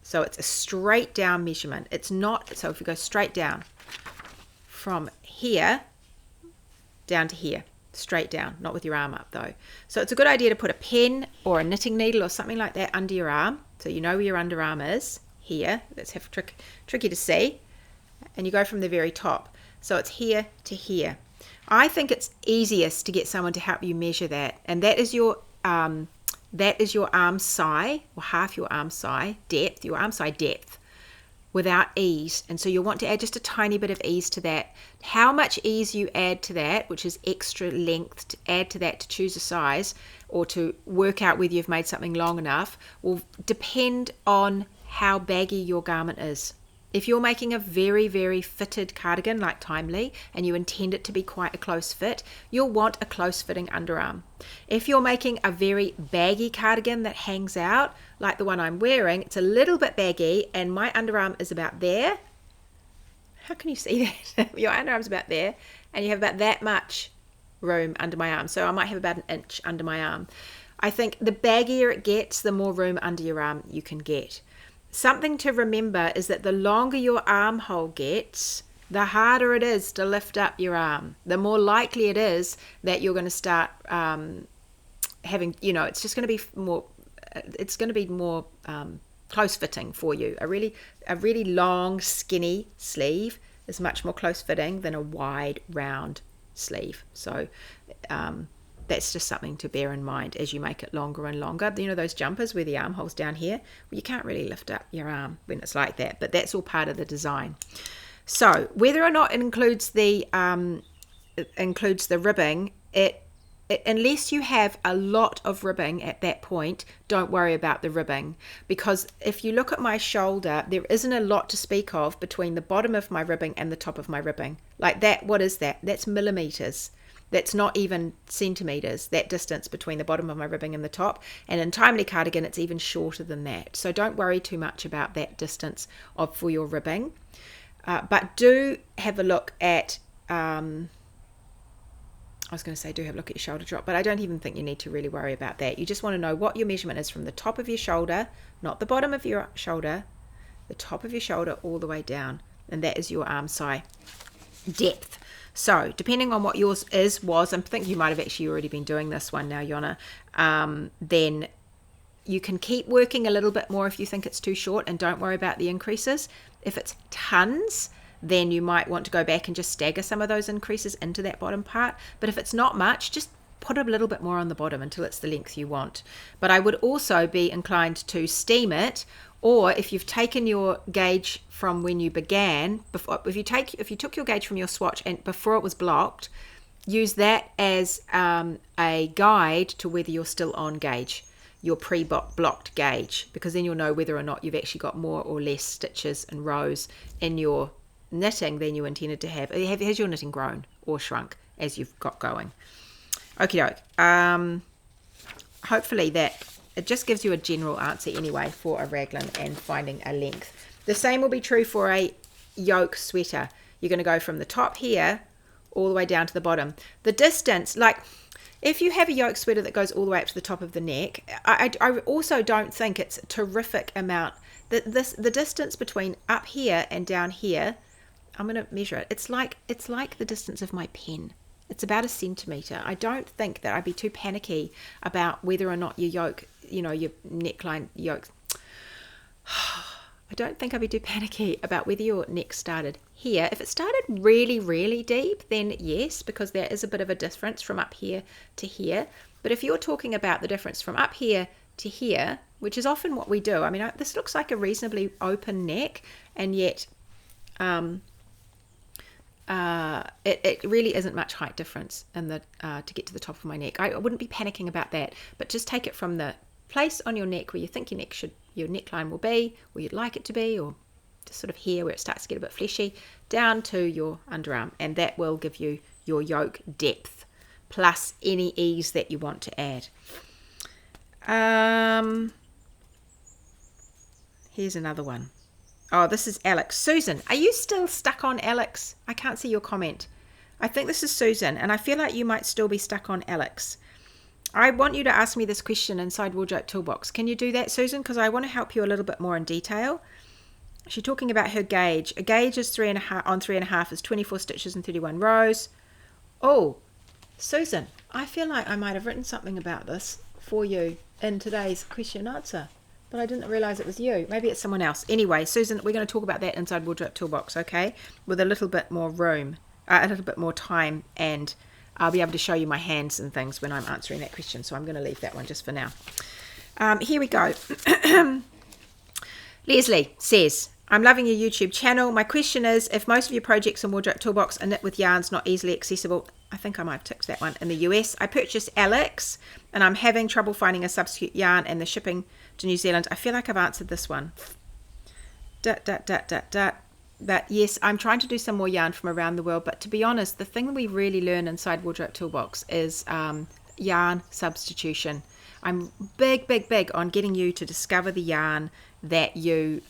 So it's a straight down measurement. It's not, so if you go straight down from here down to here, straight down, not with your arm up though. So it's a good idea to put a pen or a knitting needle or something like that under your arm, so you know where your underarm is here. That's tricky to see. And you go from the very top. So it's here to here. I think it's easiest to get someone to help you measure that, and that is your arm side, or half your arm side depth, without ease. And so you'll want to add just a tiny bit of ease to that. How much ease you add to that, which is extra length to add to that to choose a size or to work out whether you've made something long enough, will depend on how baggy your garment is. If you're making a very, very fitted cardigan like Timely and you intend it to be quite a close fit, you'll want a close fitting underarm. If you're making a very baggy cardigan that hangs out, like the one I'm wearing, it's a little bit baggy and my underarm is about there. How can you see that? Your underarm's about there and you have about that much room under my arm. So I might have about an inch under my arm. I think the baggier it gets, the more room under your arm you can get. Something to remember is that the longer your armhole gets, the harder it is to lift up your arm. The more likely it is that you're going to start having, it's just going to be more close fitting for you. A really long, skinny sleeve is much more close fitting than a wide, round sleeve. So that's just something to bear in mind as you make it longer and longer. You know those jumpers where the armhole's down here? Well, you can't really lift up your arm when it's like that, but that's all part of the design. So whether or not it includes the ribbing, unless you have a lot of ribbing at that point, don't worry about the ribbing, because if you look at my shoulder, there isn't a lot to speak of between the bottom of my ribbing and the top of my ribbing. Like that, what is that? That's millimeters. That's not even centimeters, that distance between the bottom of my ribbing and the top. And in Timely cardigan, it's even shorter than that. So don't worry too much about that distance for your ribbing. But do have a look at, do have a look at your shoulder drop, but I don't even think you need to really worry about that. You just want to know what your measurement is from the top of your shoulder, not the bottom of your shoulder, the top of your shoulder all the way down. And that is your arm side depth. So depending on what yours was, I think you might have actually already been doing this one now, Yona, then you can keep working a little bit more if you think it's too short, and don't worry about the increases. If it's tons, then you might want to go back and just stagger some of those increases into that bottom part. But if it's not much, just put a little bit more on the bottom until it's the length you want. But I would also be inclined to steam it, or if you've taken your gauge from when you began, if you took your gauge from your swatch and before it was blocked, use that as a guide to whether you're still on gauge, your pre-blocked gauge, because then you'll know whether or not you've actually got more or less stitches and rows in your knitting than you intended to have. Has your knitting grown or shrunk as you've got going? Okie doke. Hopefully that it just gives you a general answer anyway for a raglan and finding a length. The same will be true for a yoke sweater. You're going to go from the top here all the way down to the bottom. The distance, like if you have a yoke sweater that goes all the way up to the top of the neck, I also don't think it's a terrific amount. The distance between up here and down here, I'm going to measure it. It's like the distance of my pen. It's about 1 centimetre. I don't think that I'd be too panicky about whether or not your yoke, your neckline yoke. I don't think I'd be too panicky about whether your neck started here. If it started really, really deep, then yes, because there is a bit of a difference from up here to here. But if you're talking about the difference from up here to here, which is often what we do. I mean, this looks like a reasonably open neck, and yet it really isn't much height difference in the to get to the top of my neck. I wouldn't be panicking about that, but just take it from the place on your neck where you think your neckline will be, where you'd like it to be, or just sort of here where it starts to get a bit fleshy, down to your underarm, and that will give you your yoke depth plus any ease that you want to add. Here's another one. Oh, this is Alex. Susan, are you still stuck on Alex? I can't see your comment. I think this is Susan, and I feel like you might still be stuck on Alex. I want you to ask me this question inside Wardrobe Toolbox. Can you do that, Susan? Because I want to help you a little bit more in detail. She's talking about her gauge. A gauge is 3.5 on 3.5 is 24 stitches and 31 rows. Oh, Susan, I feel like I might have written something about this for you in today's question and answer, but I didn't realize it was you. Maybe it's someone else. Anyway, Susan, we're going to talk about that inside Wardrobe Toolbox, okay? With a little bit more room, a little bit more time, and I'll be able to show you my hands and things when I'm answering that question. So I'm going to leave that one just for now. Here we go. Leslie says, I'm loving your YouTube channel. My question is, if most of your projects in Wardrobe Toolbox are knit with yarns not easily accessible, I think I might have ticked that one, in the US, I purchased Alex, and I'm having trouble finding a substitute yarn and the shipping to New Zealand. I feel like I've answered this one. But yes, I'm trying to do some more yarn from around the world. But to be honest, the thing we really learn inside Wardrobe Toolbox is yarn substitution. I'm big on getting you to discover the yarn that you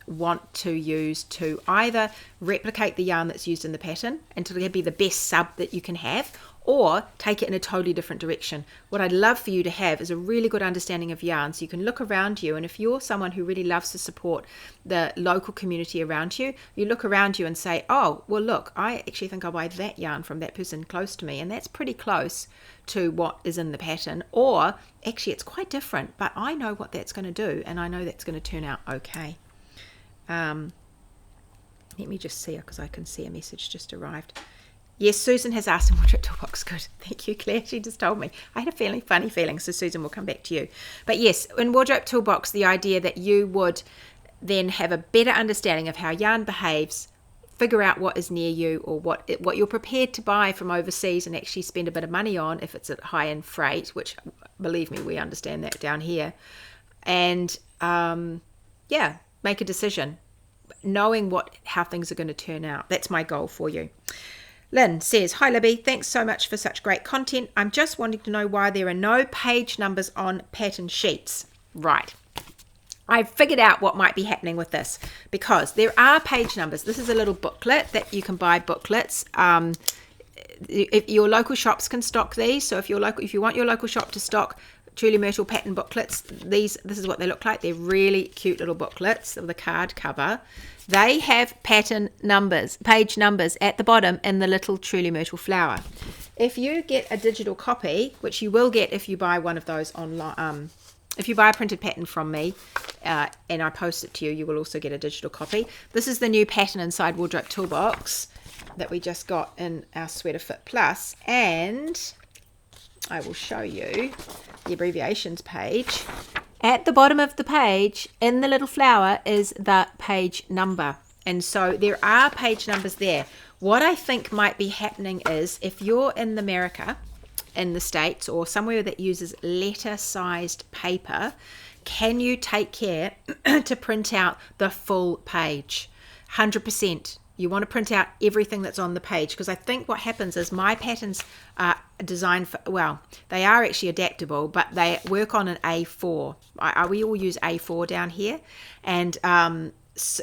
want to use to either replicate the yarn that's used in the pattern until it be the best sub that you can have, or take it in a totally different direction. What I'd love for you to have is a really good understanding of yarn, so you can look around you, and if you're someone who really loves to support the local community around you, you look around you and say, oh, well look, I actually think I'll buy that yarn from that person close to me, and that's pretty close to what is in the pattern, or actually it's quite different, but I know what that's going to do, and I know that's going to turn out okay. Let me just see, because I can see a message just arrived. Yes, Susan has asked in Wardrobe Toolbox. Good. Thank you, Claire. She just told me. I had a funny feeling, so Susan will come back to you. But yes, in Wardrobe Toolbox, the idea that you would then have a better understanding of how yarn behaves, figure out what is near you, or what you're prepared to buy from overseas and actually spend a bit of money on if it's at high-end freight, which, believe me, we understand that down here. And, make a decision, knowing how things are going to turn out. That's my goal for you. Lynn says, hi Libby, thanks so much for such great content. I'm just wanting to know why there are no page numbers on pattern sheets. Right. I've figured out what might be happening with this, because there are page numbers. This is a little booklet that you can buy booklets. If your local shops can stock these. So if you want your local shop to stock Truly Myrtle pattern booklets, this is what they look like. They're really cute little booklets with a card cover. They have pattern numbers, page numbers at the bottom in the little Truly Myrtle flower. If you get a digital copy, which you will get if you buy one of those online, if you buy a printed pattern from me and I post it to you, you will also get a digital copy. This is the new pattern inside Wardrobe Toolbox that we just got in our Sweater Fit Plus, and I will show you the abbreviations page. At the bottom of the page, in the little flower, is the page number. And so there are page numbers there. What I think might be happening is, if you're in America, in the States, or somewhere that uses letter-sized paper, can you take care to print out the full page? 100%. You want to print out everything that's on the page, because I think what happens is my patterns are designed for, well, they are actually adaptable, but they work on an A4. We all use A4 down here, and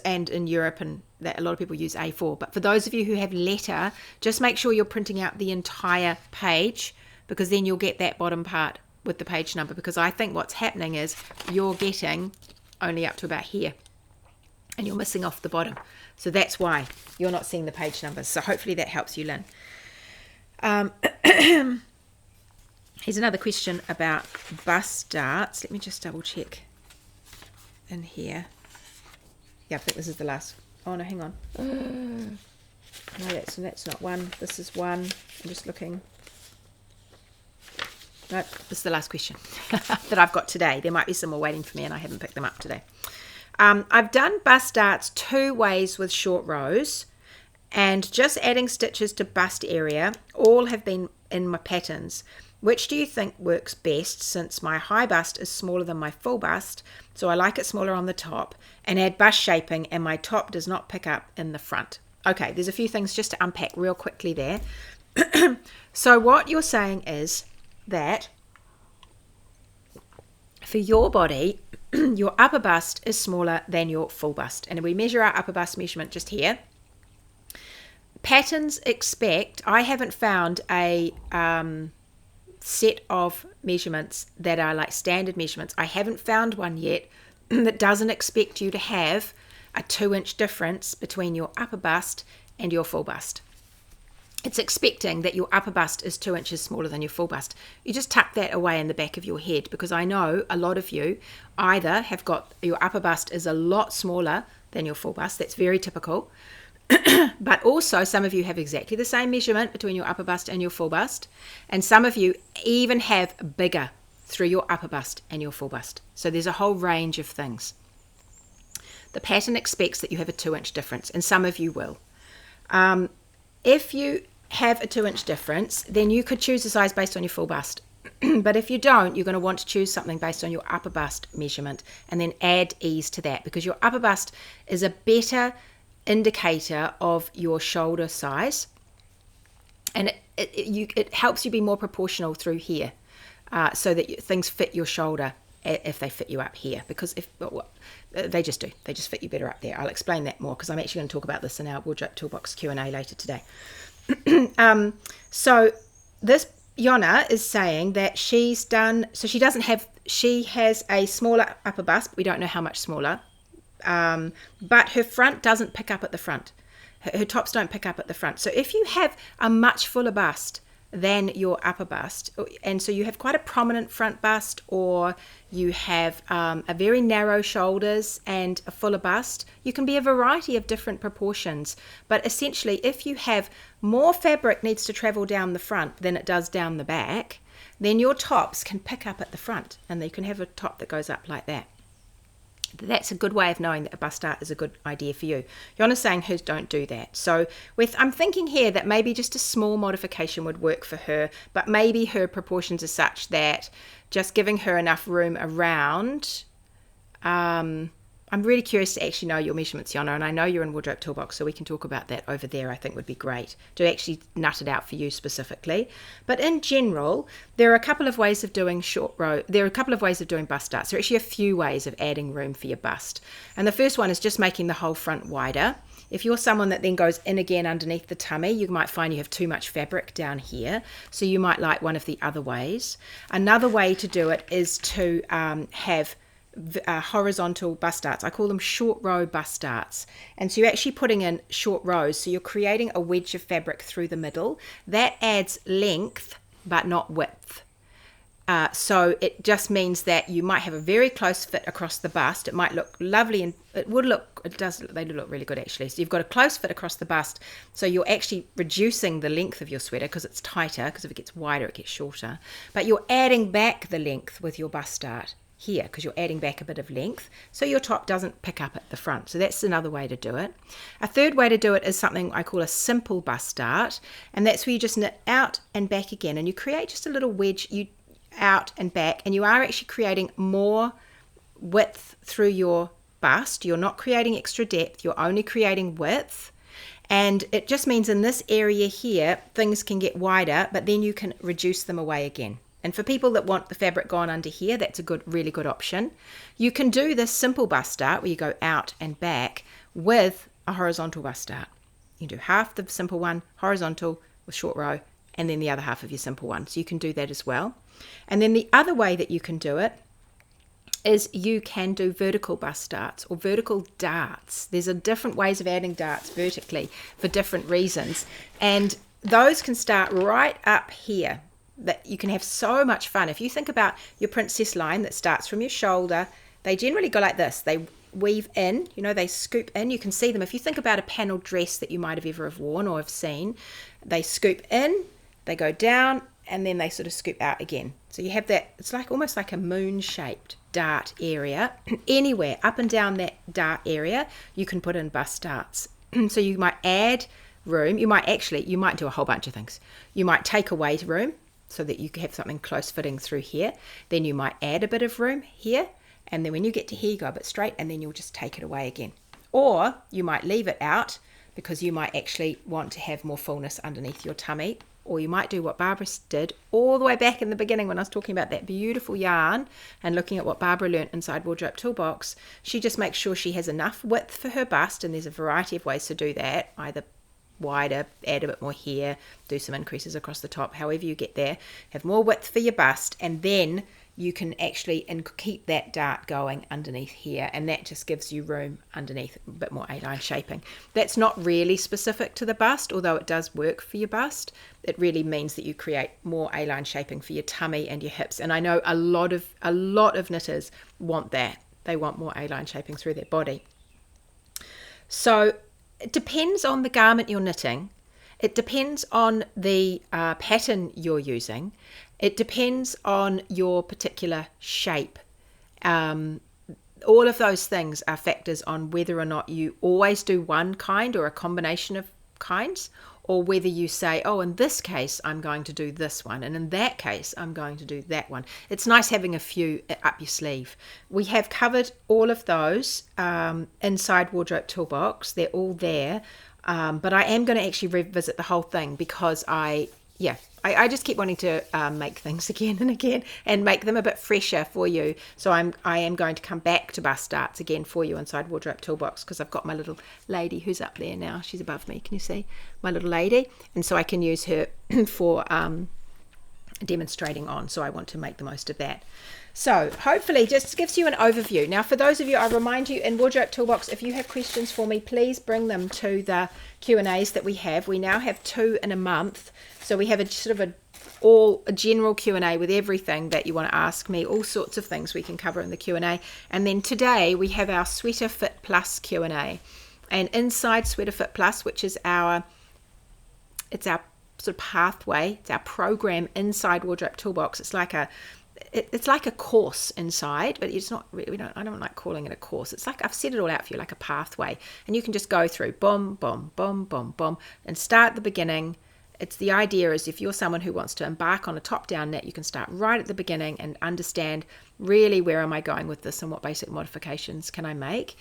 in Europe, and that a lot of people use A4. But for those of you who have letter, just make sure you're printing out the entire page, because then you'll get that bottom part with the page number, because I think what's happening is you're getting only up to about here, and you're missing off the bottom. So that's why you're not seeing the page numbers. So hopefully that helps you, Lynn. Here's another question about bust darts. Let me just double check in here. Yeah, I think this is the last. Oh no, hang on. No, that's not one. This is one. I'm just looking. No, this is the last question that I've got today. There might be some more waiting for me, and I haven't picked them up today. I've done bust darts 2 ways with short rows, and just adding stitches to bust area. All have been in my patterns. Which do you think works best, since my high bust is smaller than my full bust, so I like it smaller on the top, and add bust shaping, and my top does not pick up in the front? Okay, there's a few things just to unpack real quickly there. So what you're saying is that for your body, your upper bust is smaller than your full bust. And we measure our upper bust measurement just here. Patterns expect, I haven't found a set of measurements that are like standard measurements. I haven't found one yet that doesn't expect you to have a 2-inch difference between your upper bust and your full bust. It's expecting that your upper bust is 2 inches smaller than your full bust. You just tuck that away in the back of your head, because I know a lot of you either have got your upper bust is a lot smaller than your full bust. That's very typical. But also some of you have exactly the same measurement between your upper bust and your full bust. And some of you even have bigger through your upper bust and your full bust. So there's a whole range of things. The pattern expects that you have a 2-inch difference, and some of you will. If you have a 2-inch difference, then you could choose a size based on your full bust. But if you don't, you're going to want to choose something based on your upper bust measurement and then add ease to that, because your upper bust is a better indicator of your shoulder size, and it helps you be more proportional through here, so that things fit your shoulder if they fit you up here, because they just fit you better up there. I'll explain that more, because I'm actually going to talk about this in our wardrobe toolbox Q&A later today. So this Yona is saying that she has a smaller upper bust, but we don't know how much smaller. But her front doesn't pick up at the front. Her tops don't pick up at the front. So if you have a much fuller bust than your upper bust, and so you have quite a prominent front bust, or you have a very narrow shoulders and a fuller bust, you can be a variety of different proportions. But essentially, if you have more fabric needs to travel down the front than it does down the back, then your tops can pick up at the front, and you can have a top that goes up like that. That's a good way of knowing that a bust start is a good idea for you. Yona's saying hers don't do that. So I'm thinking here that maybe just a small modification would work for her, but maybe her proportions are such that just giving her enough room around. I'm really curious to actually know your measurements, Yona, and I know you're in Wardrobe Toolbox, so we can talk about that over there. I think would be great to actually nut it out for you specifically. But in general, there are a couple of ways of doing short row. There are a couple of ways of doing bust starts. There are actually a few ways of adding room for your bust. And the first one is just making the whole front wider. If you're someone that then goes in again underneath the tummy, you might find you have too much fabric down here. So you might like one of the other ways. Another way to do it is to have horizontal bust darts. I call them short row bust darts. And so you're actually putting in short rows. So you're creating a wedge of fabric through the middle. That adds length, but not width. So it just means that you might have a very close fit across the bust. It might look lovely, and they do look really good actually. So you've got a close fit across the bust. So you're actually reducing the length of your sweater because it's tighter, because if it gets wider, it gets shorter. But you're adding back the length with your bust dart here, because you're adding back a bit of length, so your top doesn't pick up at the front. So that's another way to do it. A third way to do it is something I call a simple bust dart, and that's where you just knit out and back again, and you create just a little wedge out and back, and you are actually creating more width through your bust. You're not creating extra depth, you're only creating width. And it just means in this area here, things can get wider, but then you can reduce them away again. And for people that want the fabric gone under here, that's a really good option. You can do this simple bust dart where you go out and back with a horizontal bust dart. You can do half the simple one horizontal with short row, and then the other half of your simple one. So you can do that as well. And then the other way that you can do it is you can do vertical bust darts or vertical darts. There's different ways of adding darts vertically for different reasons. And those can start right up here. That you can have so much fun. If you think about your princess line that starts from your shoulder, they generally go like this. They weave in, they scoop in. You can see them. If you think about a panel dress that you might have ever have worn or have seen, they scoop in, they go down, and then they sort of scoop out again. So you have that, it's like almost like a moon-shaped dart area. Anywhere up and down that dart area, you can put in bust darts. So you might add room. You might do a whole bunch of things. You might take away room, so that you can have something close fitting through here. Then you might add a bit of room here, and then when you get to here, you go a bit straight, and then you'll just take it away again. Or you might leave it out because you might actually want to have more fullness underneath your tummy, or you might do what Barbara did all the way back in the beginning when I was talking about that beautiful yarn and looking at what Barbara learnt inside Wardrobe Toolbox. She just makes sure she has enough width for her bust, and there's a variety of ways to do that, either wider, add a bit more hair, do some increases across the top, however you get there. Have more width for your bust, and then you can actually keep that dart going underneath here, and that just gives you room underneath, a bit more A-line shaping. That's not really specific to the bust, although it does work for your bust. It really means that you create more A-line shaping for your tummy and your hips, and I know a lot of knitters want that. They want more A-line shaping through their body. So it depends on the garment you're knitting. It depends on the pattern you're using. It depends on your particular shape. All of those things are factors on whether or not you always do one kind or a combination of kinds, or whether you say, oh, in this case, I'm going to do this one, and in that case, I'm going to do that one. It's nice having a few up your sleeve. We have covered all of those inside Wardrobe Toolbox. They're all there, but I am going to actually revisit the whole thing because I just keep wanting to make things again and again and make them a bit fresher for you. So I am going to come back to bust darts again for you inside Wardrobe Toolbox, because I've got my little lady who's up there now. She's above me. Can you see my little lady? And so I can use her for demonstrating on. So I want to make the most of that. So hopefully just gives you an overview. Now, for those of you, I remind you in Wardrobe Toolbox, if you have questions for me, please bring them to the Q&As that we have. We now have 2 in a month. So we have a sort of a general Q&A with everything that you want to ask me, all sorts of things we can cover in the Q&A. And then today we have our Sweater Fit Plus Q&A. And inside Sweater Fit Plus, which is it's our sort of pathway, it's our program inside Wardrobe Toolbox. It's like a course inside, but it's not really, I don't like calling it a course. It's like, I've set it all out for you, like a pathway, and you can just go through boom, boom, boom, boom, boom, and start at the beginning. It's the idea is if you're someone who wants to embark on a top-down knit, you can start right at the beginning and understand really where am I going with this and what basic modifications can I make.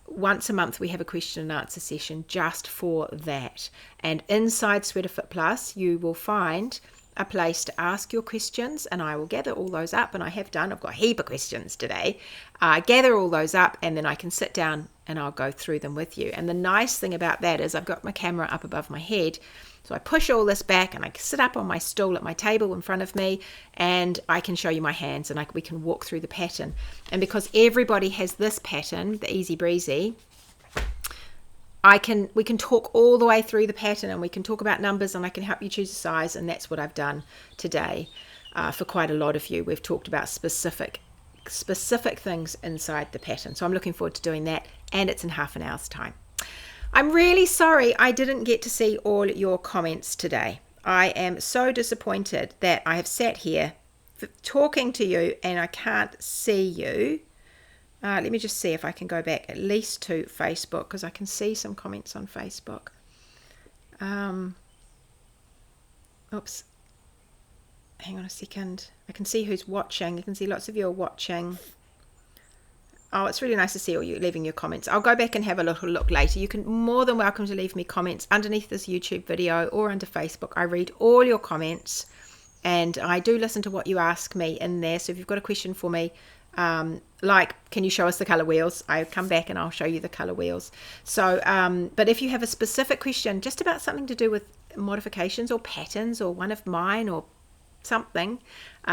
Once a month we have a question and answer session just for that. And inside Sweater Fit Plus you will find a place to ask your questions, and I will gather all those up, and I have done. I've got a heap of questions today. Gather all those up, and then I can sit down and I'll go through them with you. And the nice thing about that is I've got my camera up above my head, so I push all this back and I sit up on my stool at my table in front of me, and I can show you my hands, and we can walk through the pattern. And because everybody has this pattern, the Easy Breezy, we can talk all the way through the pattern, and we can talk about numbers, and I can help you choose a size, and that's what I've done today. For quite a lot of you, we've talked about specific things inside the pattern. So I'm looking forward to doing that, and it's in half an hour's time. I'm really sorry I didn't get to see all your comments today. I am so disappointed that I have sat here talking to you and I can't see you. Let me just see if I can go back at least to Facebook, because I can see some comments on Facebook. Oops. Hang on a second. I can see who's watching. You can see lots of you are watching. Oh, it's really nice to see all you leaving your comments. I'll go back and have a little look later. You can more than welcome to leave me comments underneath this YouTube video or under Facebook. I read all your comments, and I do listen to what you ask me in there. So if you've got a question for me, like, can you show us the color wheels? I come back and I'll show you the color wheels. So, but if you have a specific question just about something to do with modifications or patterns or one of mine or something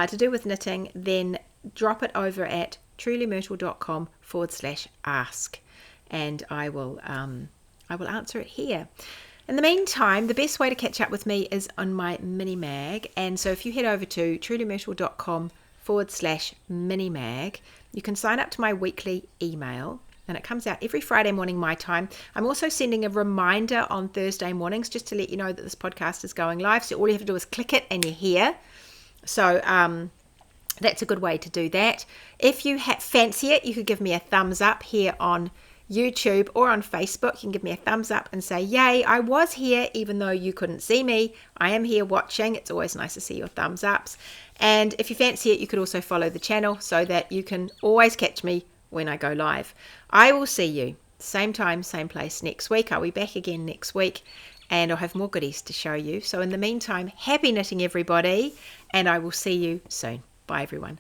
to do with knitting, then drop it over at trulymyrtle.com/ask, and I will answer it here. In the meantime, the best way to catch up with me is on my mini mag, and so if you head over to trulymyrtle.com/mini mag, you can sign up to my weekly email, and it comes out every Friday morning my time. I'm also sending a reminder on Thursday mornings just to let you know that this podcast is going live, so all you have to do is click it and you're here. So that's a good way to do that. If you fancy it, you could give me a thumbs up here on YouTube or on Facebook. You can give me a thumbs up and say, yay, I was here even though you couldn't see me. I am here watching. It's always nice to see your thumbs ups. And if you fancy it, you could also follow the channel so that you can always catch me when I go live. I will see you same time, same place next week. I'll be back again next week. and I'll have more goodies to show you. So in the meantime, happy knitting everybody, and I will see you soon. Bye everyone.